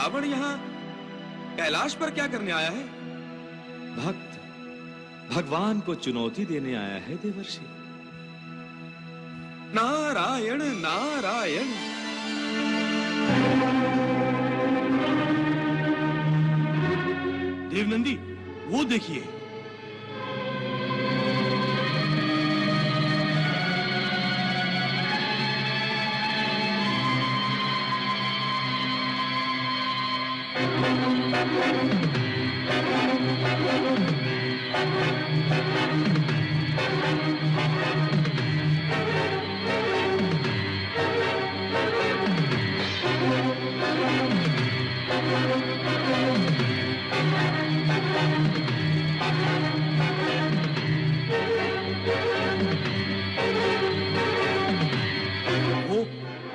रावण यहाँ कैलाश पर क्या करने आया है? भक्त भगवान को चुनौती देने आया है देवर्षि। नारायण नारायण। देवनंदी, वो देखिए।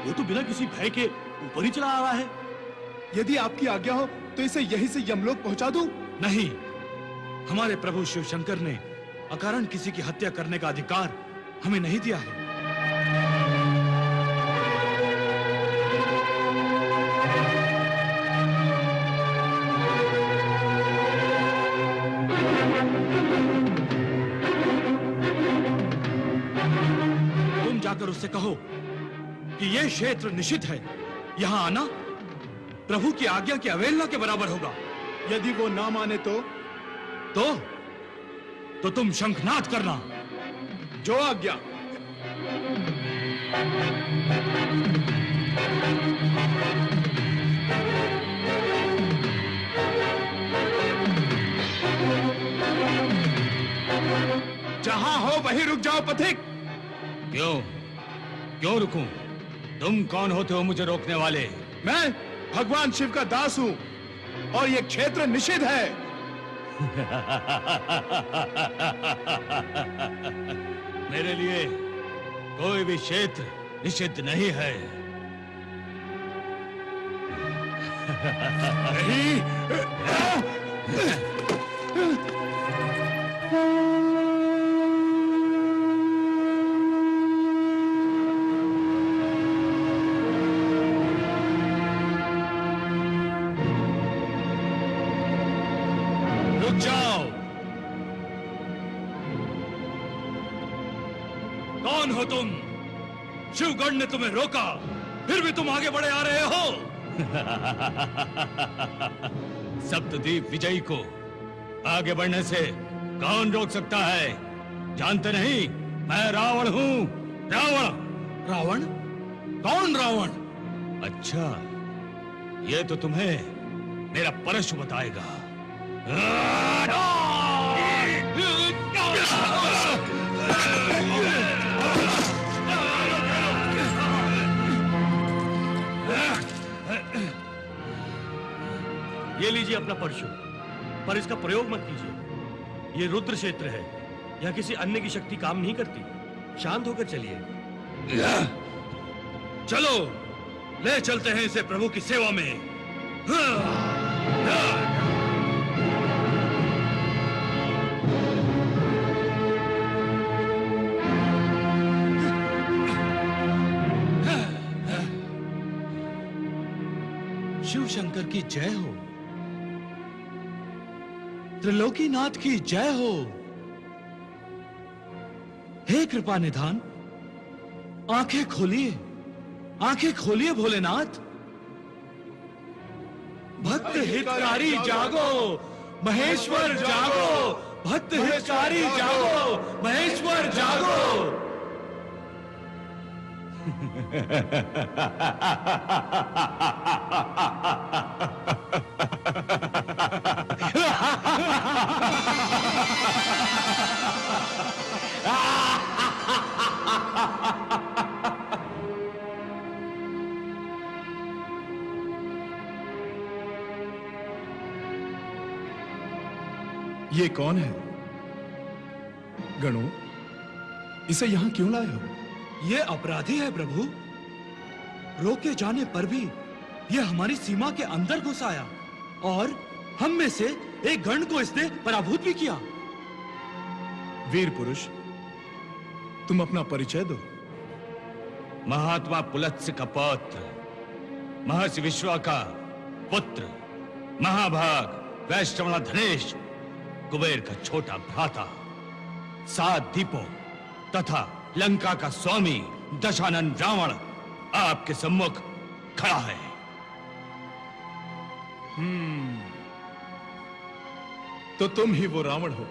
वो तो बिना किसी भय के ऊपर ही चला आ रहा है। यदि आपकी आज्ञा हो तो इसे यहीं से यमलोक पहुंचा दूं? नहीं, हमारे प्रभु शिव शंकर ने अकारण किसी की हत्या करने का अधिकार हमें नहीं दिया है। तुम जाकर उससे कहो कि यह क्षेत्र निषिद्ध है, यहां आना प्रभु की आज्ञा की अवहेलना के बराबर होगा। यदि वो ना माने तो तुम शंखनाद करना। जो आज्ञा। जहां हो वहीं रुक जाओ पथिक। क्यों रुकूं? तुम कौन होते हो मुझे रोकने वाले? मैं भगवान शिव का दास हूं और यह क्षेत्र निषिद्ध है। मेरे लिए कोई भी क्षेत्र निषिद्ध नहीं है। नहीं। कौन हो तुम? शिवगढ़ ने तुम्हें रोका, फिर भी तुम आगे बढ़े आ रहे हो। सप्तद्वीप विजयी को आगे बढ़ने से कौन रोक सकता है? जानते नहीं, मैं रावण हूं। रावण? कौन रावण? अच्छा, ये तो तुम्हें मेरा परशु बताएगा। ये लीजिए अपना परशु, पर इसका प्रयोग मत कीजिए। ये रुद्र क्षेत्र है, यहाँ किसी अन्य की शक्ति काम नहीं करती। शांत होकर चलिए। चलो, ले चलते हैं इसे प्रभु की सेवा में। शिव शंकर की जय हो, त्रिलोकीनाथ की जय हो। हे कृपा निधान, आंखें खोलिए भोलेनाथ। भक्त हितकारी जागो, महेश्वर जागो। भक्त हितकारी जागो, महेश्वर जागो। ये कौन है? गणो, इसे यहां क्यों लाए हो? ये अपराधी है प्रभु। रोके जाने पर भी ये हमारी सीमा के अंदर घुस आया और हम में से एक गण को इसने पराभूत भी किया। वीर पुरुष, तुम अपना परिचय दो। महात्मा पुलत्स्य का पौत्र, महर्षि विश्वा का पुत्र, महाभाग वैश्रवण धनेश, कुबेर का छोटा भ्राता, 7 दीपों तथा लंका का स्वामी दशानन रावण आपके सम्मुख खड़ा है। तो तुम ही वो रावण हो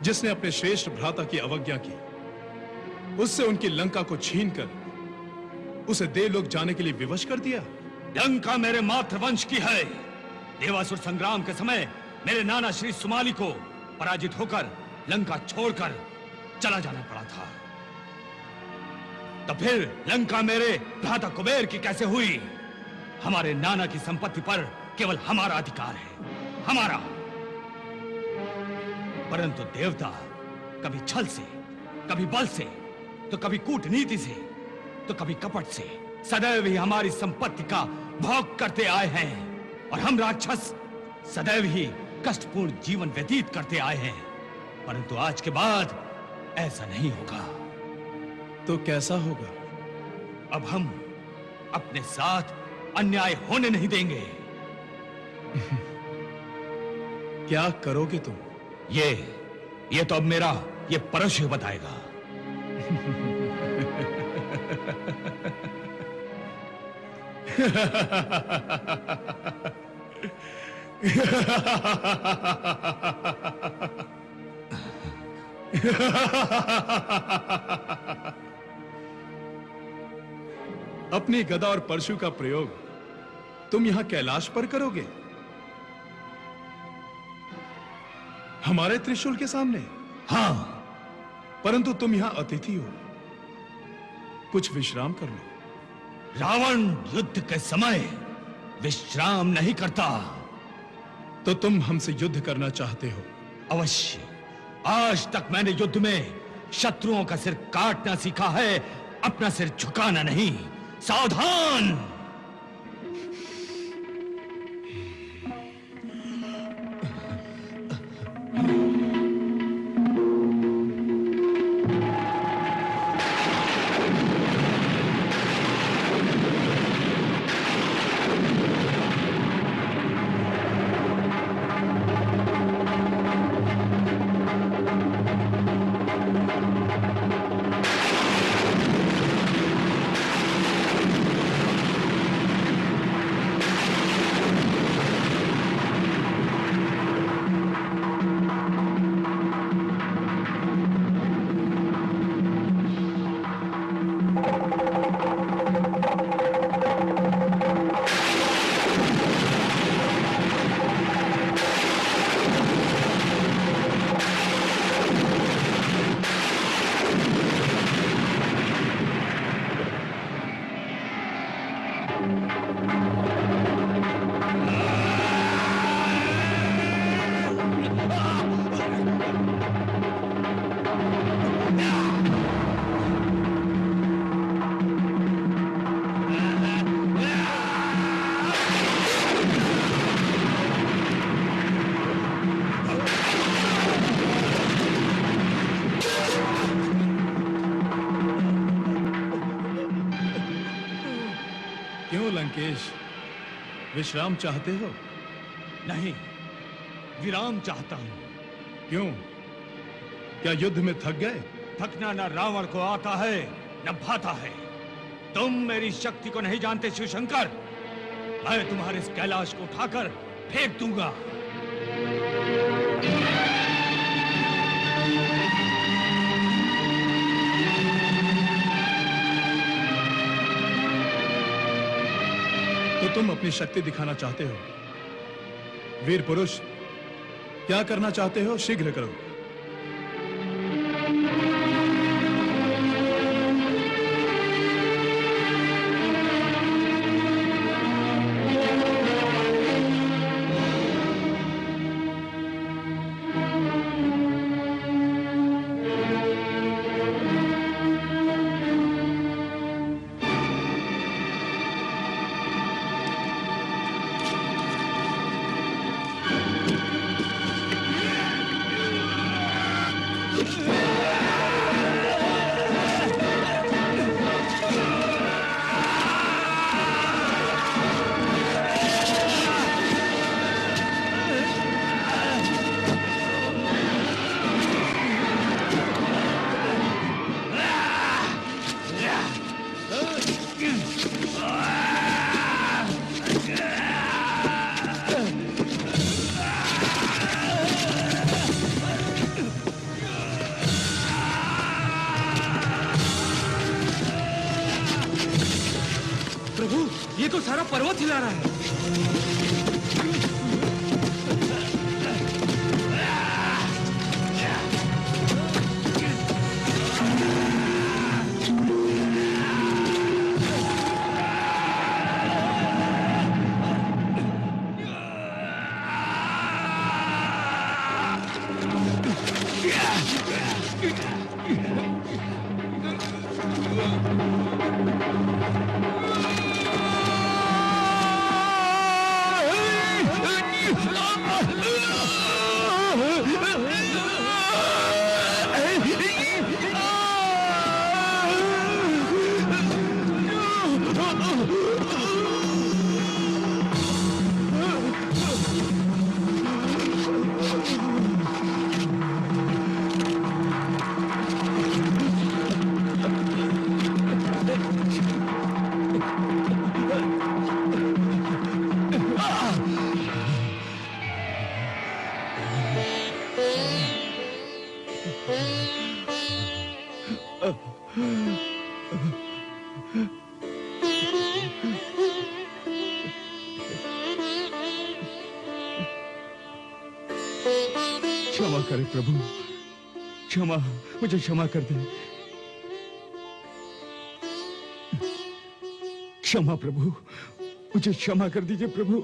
जिसने अपने श्रेष्ठ भ्राता की अवज्ञा की, उससे उनकी लंका को छीनकर उसे देवलोक जाने के लिए विवश कर दिया। लंका मेरे मातृवंश की है। देवासुर संग्राम के समय मेरे नाना श्री सुमाली को पराजित होकर लंका छोड़कर चला जाना पड़ा था। तो फिर लंका मेरे भ्राता कुबेर की कैसे हुई? हमारे नाना की संपत्ति पर केवल हमारा अधिकार है, हमारा। परंतु देवता कभी छल से, कभी बल से, तो कभी कूटनीति से, तो कभी कपट से सदैव ही हमारी संपत्ति का भोग करते आए हैं। और हम राक्षस सदैव ही कष्टपूर्ण जीवन व्यतीत करते आए हैं। परंतु आज के बाद ऐसा नहीं होगा। तो कैसा होगा? अब हम अपने साथ अन्याय होने नहीं देंगे। क्या करोगे तुम? ये तो अब मेरा ये परोक्ष बताएगा। अपनी गदा और परशु का प्रयोग तुम यहां कैलाश पर करोगे, हमारे त्रिशूल के सामने? हाँ, परंतु तुम यहां अतिथि हो, कुछ विश्राम कर लो। रावण युद्ध के समय विश्राम नहीं करता। तो तुम हमसे युद्ध करना चाहते हो? अवश्य। आज तक मैंने युद्ध में शत्रुओं का सिर काटना सीखा है, अपना सिर झुकाना नहीं। सावधान! क्यों लंकेश, विश्राम चाहते हो? नहीं, विराम चाहता हूं। क्यों? क्या युद्ध में थक गए? थकना न रावण को आता है न भाता है। तुम मेरी शक्ति को नहीं जानते शिवशंकर। मैं तुम्हारे इस कैलाश को उठाकर फेंक दूंगा। तो तुम अपनी शक्ति दिखाना चाहते हो? वीर पुरुष, क्या करना चाहते हो? शीघ्र करो। ये तो सारा पर्वत हिला रहा है। क्षमा करे प्रभु, क्षमा, मुझे क्षमा कर दे। क्षमा प्रभु, मुझे क्षमा कर दीजिए प्रभु।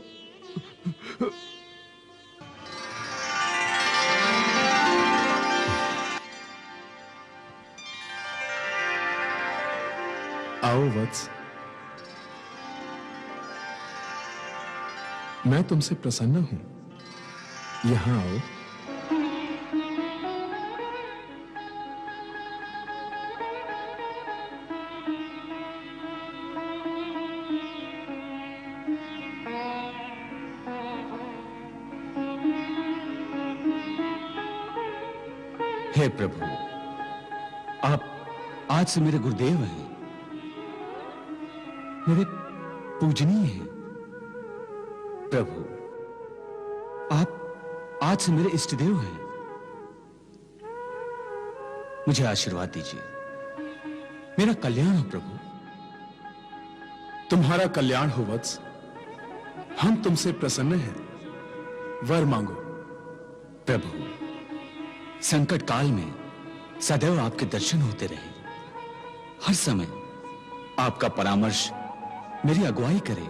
आओ वत्स, मैं तुमसे प्रसन्न हूं। यहां आओ। हे प्रभु, आप आज से मेरे गुरुदेव हैं, मेरे पूजनीय हैं। प्रभु, आप आज से मेरे इष्टदेव हैं। मुझे आशीर्वाद दीजिए, मेरा कल्याण हो प्रभु। तुम्हारा कल्याण हो वत्स। हम तुमसे प्रसन्न हैं। वर मांगो। प्रभु, संकट काल में सदैव आपके दर्शन होते रहे। हर समय आपका परामर्श मेरी अगुवाई करे।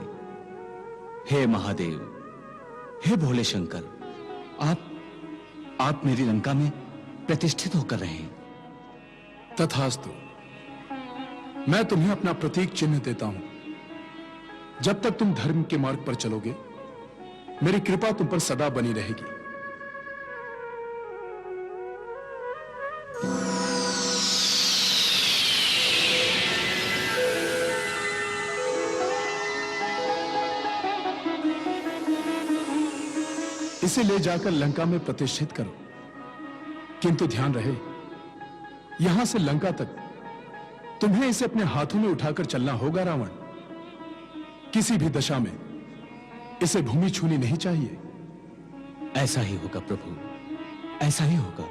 हे महादेव, हे भोले शंकर, आप मेरी लंका में प्रतिष्ठित होकर रहें। तथास्तु। मैं तुम्हें अपना प्रतीक चिन्ह देता हूं। जब तक तुम धर्म के मार्ग पर चलोगे, मेरी कृपा तुम पर सदा बनी रहेगी। इसे ले जाकर लंका में प्रतिष्ठित करो। किंतु ध्यान रहे, यहां से लंका तक तुम्हें इसे अपने हाथों में उठाकर चलना होगा रावण। किसी भी दशा में इसे भूमि छूनी नहीं चाहिए। ऐसा ही होगा प्रभु, ऐसा ही होगा।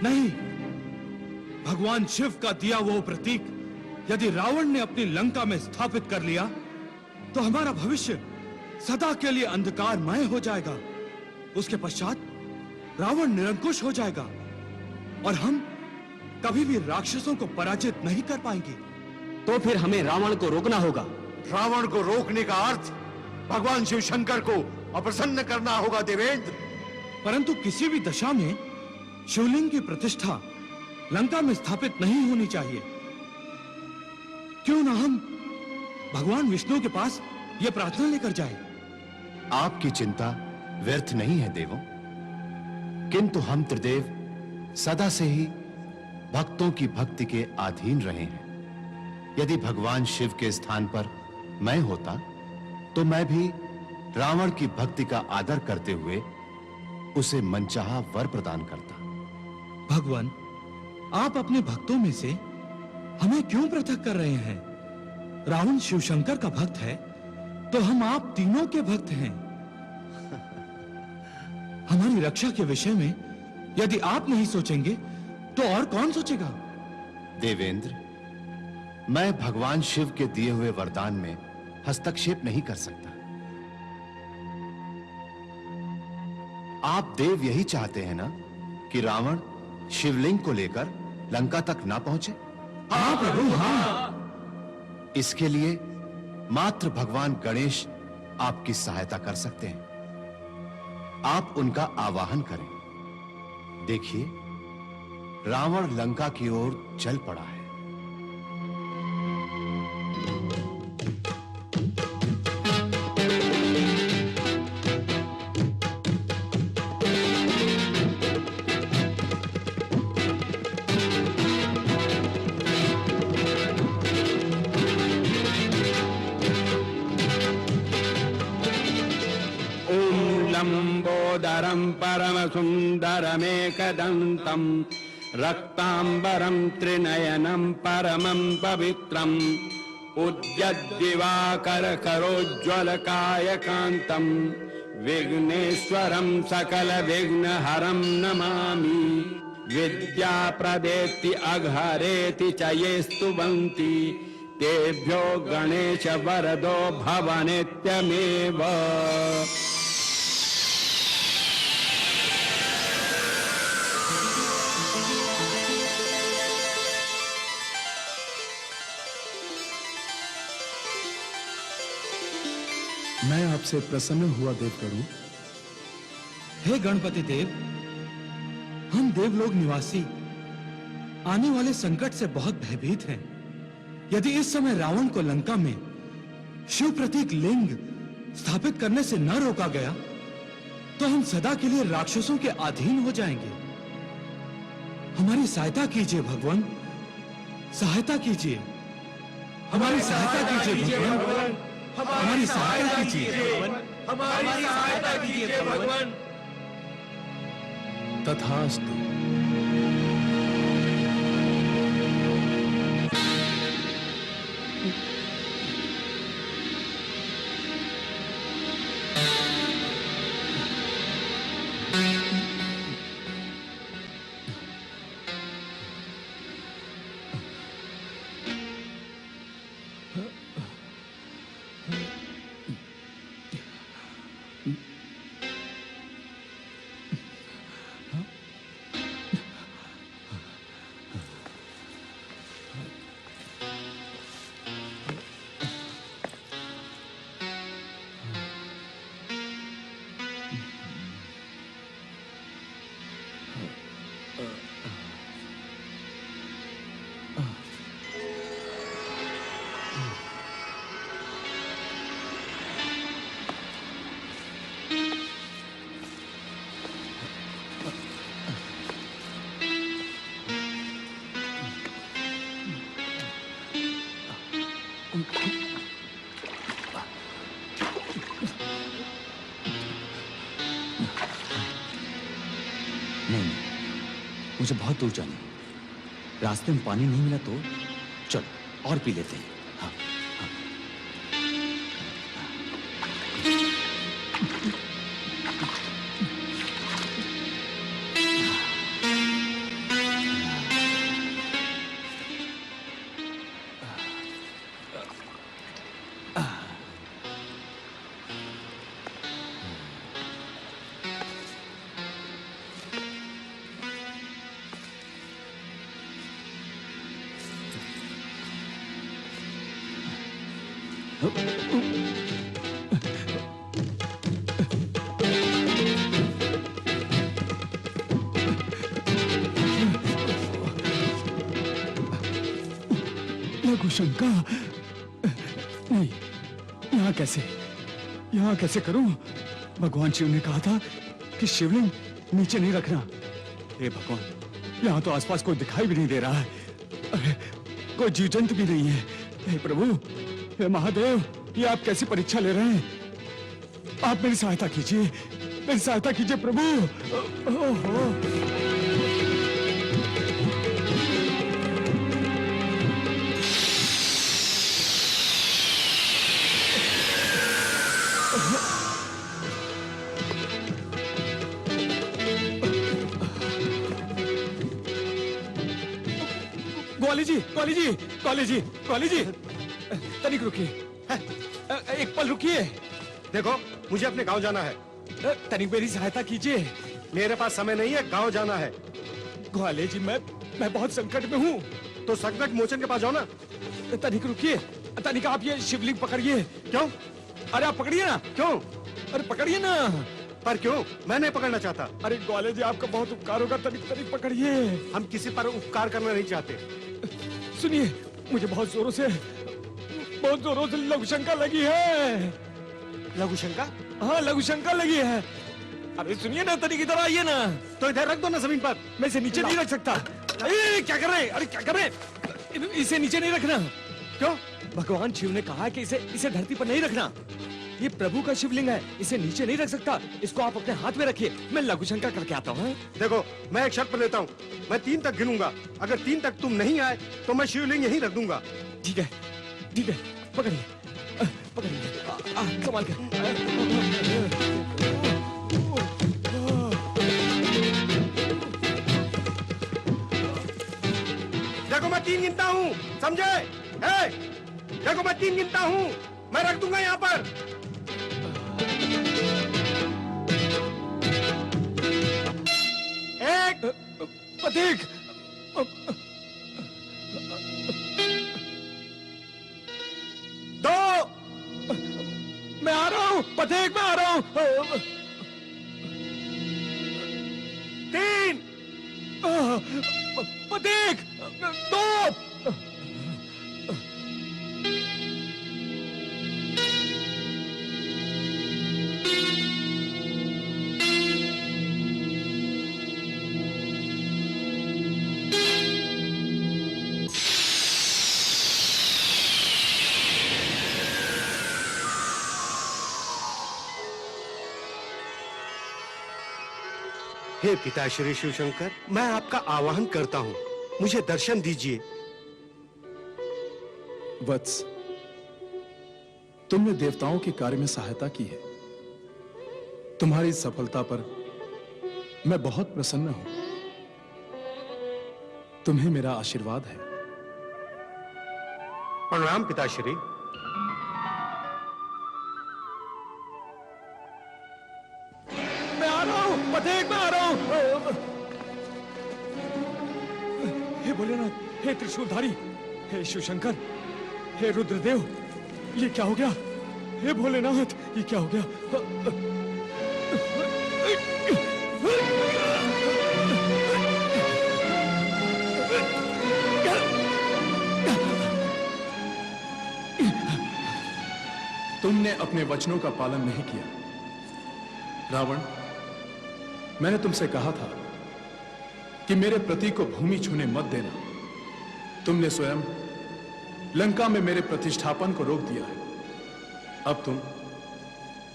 नहीं, भगवान शिव का दिया वो प्रतीक यदि रावण ने अपनी लंका में स्थापित कर लिया तो हमारा भविष्य सदा के लिए अंधकारमय हो जाएगा। उसके पश्चात रावण निरंकुश हो जाएगा और हम कभी भी राक्षसों को पराजित नहीं कर पाएंगे। तो फिर हमें रावण को रोकना होगा। रावण को रोकने का अर्थ भगवान शिव शंकर को अप्रसन्न करना होगा देवेंद्र। परंतु किसी भी दशा में शिवलिंग की प्रतिष्ठा लंका में स्थापित नहीं होनी चाहिए। क्यों ना हम भगवान विष्णु के पास यह प्रार्थना लेकर जाएं? आपकी चिंता व्यर्थ नहीं है देवों, किंतु हम त्रिदेव सदा से ही भक्तों की भक्ति के अधीन रहे हैं। यदि भगवान शिव के स्थान पर मैं होता तो मैं भी रावण की भक्ति का आदर करते हुए उसे मनचाहा वर प्रदान करता। भगवान, आप अपने भक्तों में से हमें क्यों पृथक कर रहे हैं? रावण शिवशंकर का भक्त है तो हम आप तीनों के भक्त हैं। हमारी रक्षा के विषय में यदि आप नहीं सोचेंगे तो और कौन सोचेगा? देवेंद्र, मैं भगवान शिव के दिए हुए वरदान में हस्तक्षेप नहीं कर सकता। आप देव यही चाहते हैं ना कि रावण शिवलिंग को लेकर लंका तक ना पहुंचे? हाँ प्रभु, हाँ। इसके लिए मात्र भगवान गणेश आपकी सहायता कर सकते हैं। आप उनका आवाहन करें। देखिए, रावण लंका की ओर चल पड़ा है। लंबोदरं परमसुन्दरमेकदन्तं रक्तांबरं त्रिनयनं परमं पवित्रम् उद्यद्दिवाकरकरोज्ज्वलकायकान्तं विघ्नेश्वरं सकलविघ्नहरं नमामि। विद्याप्रदेति अघहरेति च ये स्तुवन्ति तेभ्यो गणेश वरदो भव नित्यमेव। मैं आपसे प्रसन्न हुआ देवगणु। हे गणपति देव, हम देवलोक निवासी आने वाले संकट से बहुत भयभीत हैं। यदि इस समय रावण को लंका में शिव प्रतीक लिंग स्थापित करने से न रोका गया तो हम सदा के लिए राक्षसों के अधीन हो जाएंगे। हमारी सहायता कीजिए भगवान, सहायता कीजिए, हमारी सहायता कीजिए भगवान, हमारी सहायता कीजिए, हमारी सहायता कीजिए भगवान। तथास्तु। नहीं, मुझे बहुत दूर जाना है। रास्ते में पानी नहीं मिला तो चलो और पी लेते हैं। हाँ, हाँ। लघुशंका, नहीं, यहाँ कैसे करूं? भगवान शिव ने कहा था कि शिवलिंग नीचे नहीं रखना। हे भगवान, यहाँ तो आसपास कोई दिखाई भी नहीं दे रहा है। अरे, कोई जीव जंतु भी नहीं है। हे प्रभु, हे महादेव, ये आप कैसी परीक्षा ले रहे हैं? आप मेरी सहायता कीजिए, मेरी सहायता कीजिए प्रभु। ओहो। ग्वाली जी, ग्वाली जी, ग्वाली जी, ग्वाली जी, तनिक रुकिए, एक पल रुकिए। देखो, मुझे अपने गांव जाना है। तनिक मेरी सहायता कीजिए। मेरे पास समय नहीं है, गांव जाना है। ग्वाले जी, मैं बहुत संकट में हूँ। तो संकट मोचन के पास जाओ ना। तनिक रुकिए, तनिक आप ये शिवलिंग पकड़िए। क्यों? अरे आप पकड़िए ना। क्यों? अरे पकड़िए ना। पर क्यों? मैं नहीं पकड़ना चाहता। अरे ग्वाले जी, आपका बहुत उपकार होगा, तनिक तनिक पकड़िए। हम किसी पर उपकार करना नहीं चाहते। सुनिए, मुझे बहुत जोरों से लघु शंका लगी है। लघु शंका? हाँ, लघु शंका लगी है। अरे सुनिए ना, तनिक इधर आइए ना। तो इधर रख दो ना जमीन पर। मैं इसे नीचे नहीं रख सकता। क्या कर रहे हैं? अरे क्या कर रहे हैं? इसे नीचे नहीं रखना। क्यों? भगवान शिव ने कहा है कि इसे धरती पर नहीं रखना। ये प्रभु का शिवलिंग है, इसे नीचे नहीं रख सकता। इसको आप अपने हाथ में रखिए, मैं लघु शंका करके आता हूँ। देखो, मैं एक शर्त पर लेता हूँ। मैं 3 तक गिनूंगा। अगर 3 तक तुम नहीं आए तो मैं शिवलिंग यहीं रख दूंगा। ठीक है, ठीक है, पकड़िए, पकड़िए, संभाल के। देखो, मैं 3 गिनता हूँ, समझे? देखो, मैं 3 गिनता हूँ, मैं रख दूंगा यहाँ पर। 1, प्रतीक, 2, मैं आ रहा हूँ, प्रतीक, मैं आ रहा हूँ। 3, प्रतीक, 2। हे पिता श्री शिव शंकर, मैं आपका आवाहन करता हूँ, मुझे दर्शन दीजिए। वत्स, तुमने देवताओं के कार्य में सहायता की है। तुम्हारी सफलता पर मैं बहुत प्रसन्न हूं। तुम्हें मेरा आशीर्वाद है। प्रणाम पिताश्री। मैं आ रहा हूँ, प्रतीक, मैं आ रहा हूँ। हे भोलेनाथ, हे त्रिशूलधारी, हे शिवशंकर, हे रुद्रदेव, ये क्या हो गया? हे भोलेनाथ, ये क्या हो गया? तुमने अपने वचनों का पालन नहीं किया। रावण, मैंने तुमसे कहा था कि मेरे प्रतीक को भूमि छूने मत देना। तुमने स्वयं लंका में मेरे प्रतिष्ठापन को रोक दिया है। अब तुम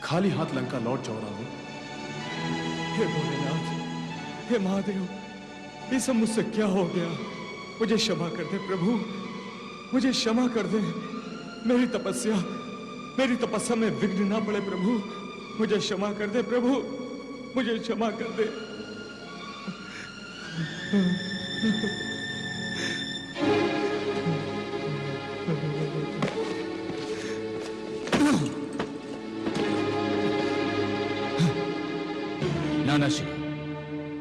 खाली हाथ लंका लौट जाओ रावण। हे भोलेनाथ, हे महादेव, ये सब मुझसे क्या हो गया? मुझे क्षमा कर दे प्रभु, मुझे क्षमा कर दे। मेरी तपस्या में विघ्न ना पड़े प्रभु, मुझे क्षमा कर दे प्रभु, मुझे क्षमा कर दे। नाना शिव,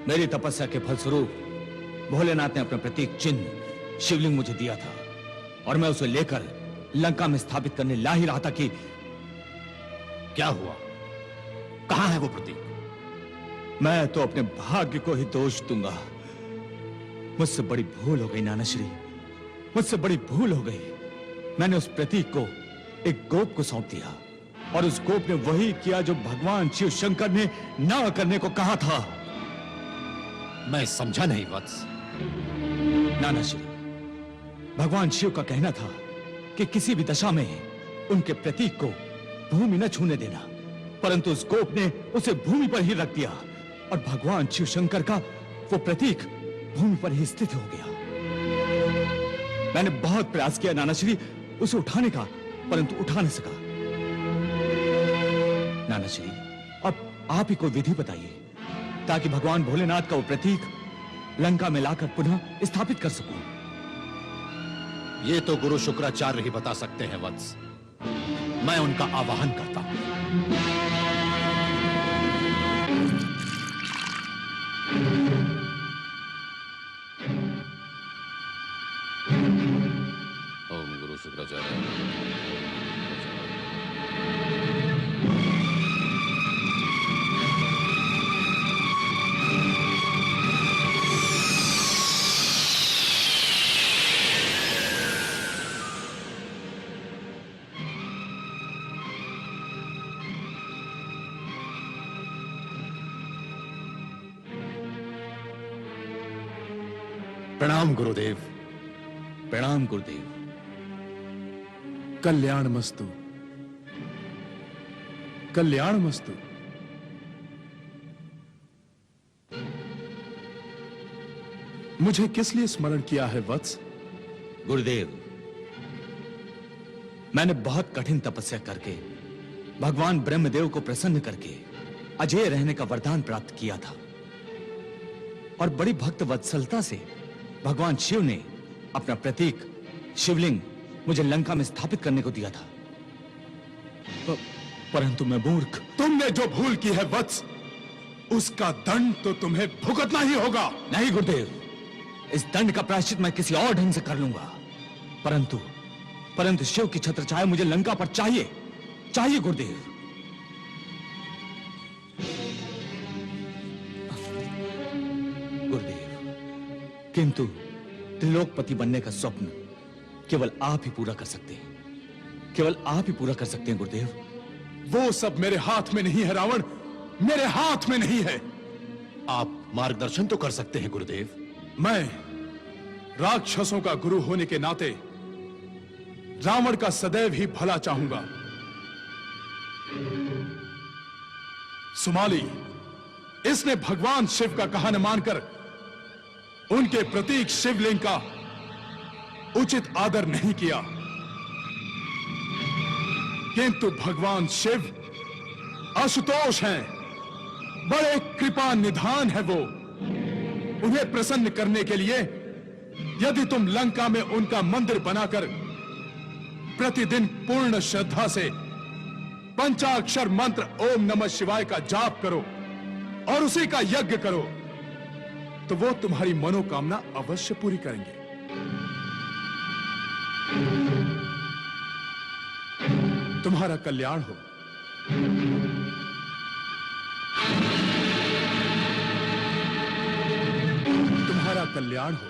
मेरी तपस्या के फलस्वरूप भोलेनाथ ने अपना प्रतीक चिन्ह शिवलिंग मुझे दिया था और मैं उसे लेकर लंका में स्थापित करने ला ही रहा था कि क्या हुआ? कहां है वो प्रतीक? मैं तो अपने भाग्य को ही दोष दूंगा। मुझसे बड़ी भूल हो गई नानाश्री, मुझसे बड़ी भूल हो गई। मैंने उस प्रतीक को एक गोप को सौंप दिया और उस गोप ने वही किया जो भगवान शिव शंकर ने ना करने को कहा था। मैं समझा नहीं वत्स। नानाश्री, भगवान शिव का कहना था कि किसी भी दशा में उनके प्रतीक को भूमि न छूने देना। परंतु उस गोप ने उसे भूमि पर ही रख दिया और भगवान शिव शंकर का वो प्रतीक भूमि पर ही स्थित हो गया। मैंने बहुत प्रयास किया नानाश्री उसे उठाने का, परंतु उठा न सका। नानाश्री, अब आप ही कोई विधि बताइए ताकि भगवान भोलेनाथ का वो प्रतीक लंका में लाकर पुनः स्थापित कर सकूं। ये तो गुरु शुक्राचार्य ही बता सकते हैं वत्स। मैं उनका आवाहन करता हूं। ओम गुरु शुक्राचार्य। प्रणाम गुरुदेव। प्रणाम गुरुदेव। कल्याण मस्तु, कल्याण मस्तु। मुझे किस लिए स्मरण किया है वत्स? गुरुदेव, मैंने बहुत कठिन तपस्या करके भगवान ब्रह्मदेव को प्रसन्न करके अजय रहने का वरदान प्राप्त किया था और बड़ी भक्त वत्सलता से भगवान शिव ने अपना प्रतीक शिवलिंग मुझे लंका में स्थापित करने को दिया था, परंतु मैं मूर्ख। तुमने जो भूल की है वत्स, उसका दंड तो तुम्हें भुगतना ही होगा। नहीं गुरुदेव, इस दंड का प्रायश्चित मैं किसी और ढंग से कर लूंगा, परंतु शिव की छत्र छाया मुझे लंका पर चाहिए, चाहिए गुरुदेव। गुरुदेव, किंतु त्रिलोकपति बनने का स्वप्न केवल आप ही पूरा कर सकते हैं, केवल आप ही पूरा कर सकते हैं गुरुदेव। वो सब मेरे हाथ में नहीं है रावण, मेरे हाथ में नहीं है। आप मार्गदर्शन तो कर सकते हैं गुरुदेव। मैं राक्षसों का गुरु होने के नाते रावण का सदैव ही भला चाहूंगा। सुमाली, इसने भगवान शिव का कहा न मानकर उनके प्रतीक शिवलिंग का उचित आदर नहीं किया, किंतु भगवान शिव आशुतोष हैं, बड़े कृपा निधान है वो। उन्हें प्रसन्न करने के लिए यदि तुम लंका में उनका मंदिर बनाकर प्रतिदिन पूर्ण श्रद्धा से पंचाक्षर मंत्र ओम नमः शिवाय का जाप करो और उसी का यज्ञ करो, तो वो तुम्हारी मनोकामना अवश्य पूरी करेंगे। तुम्हारा कल्याण हो। तुम्हारा कल्याण हो।